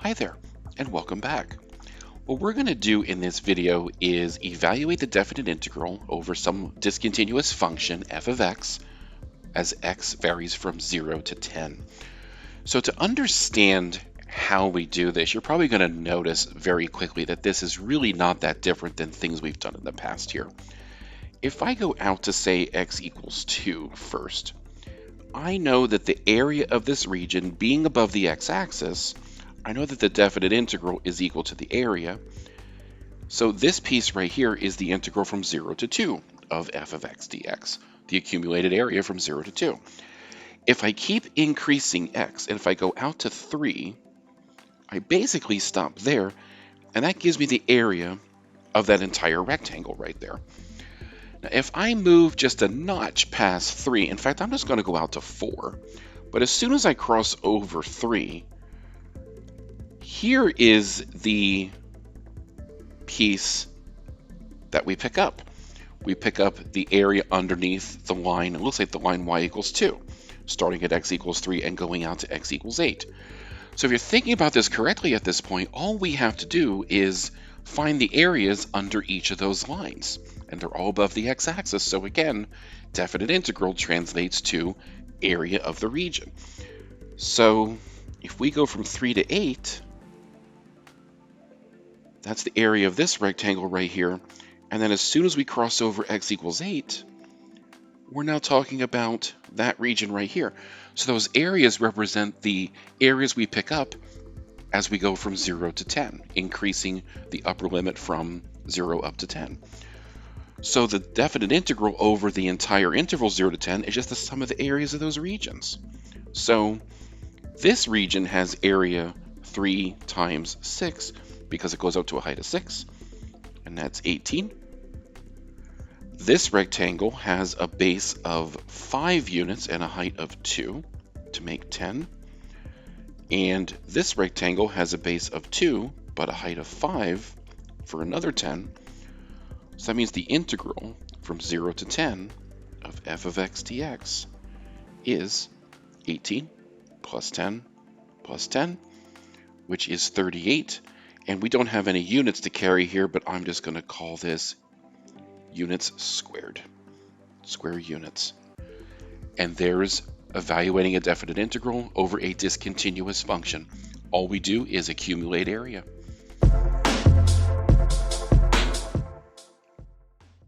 Hi there, and welcome back. What we're going to do in this video is evaluate the definite integral over some discontinuous function f of x as x varies from 0 to 10. So to understand how we do this, you're probably going to notice very quickly that this is really not that different than things we've done in the past here. If I go out to say x equals 2 first, I know that the area of this region being above the x-axis, I know that the definite integral is equal to the area. So this piece right here is the integral from 0 to 2 of f of x dx, the accumulated area from 0 to 2. If I keep increasing x, and if I go out to 3, I basically stop there, and that gives me the area of that entire rectangle right there. Now, if I move just a notch past 3, in fact, I'm just going to go out to 4, but as soon as I cross over 3, here is the piece that we pick up. We pick up the area underneath the line. It looks like the line y equals 2, starting at x equals 3 and going out to x equals 8. So if you're thinking about this correctly at this point, all we have to do is find the areas under each of those lines. And they're all above the x-axis. So again, definite integral translates to area of the region. So if we go from 3 to 8, that's the area of this rectangle right here. And then as soon as we cross over x equals 8, we're now talking about that region right here. So those areas represent the areas we pick up as we go from 0 to 10, increasing the upper limit from 0 up to 10. So the definite integral over the entire interval 0 to 10 is just the sum of the areas of those regions. So this region has area 3 times 6, because it goes out to a height of 6, and that's 18. This rectangle has a base of 5 units and a height of 2 to make 10. And this rectangle has a base of 2, but a height of 5 for another 10. So that means the integral from 0 to 10 of f of x dx is 18 plus 10 plus 10, which is 38. And we don't have any units to carry here, but I'm just going to call this units squared, square units. And there's evaluating a definite integral over a discontinuous function. All we do is accumulate area.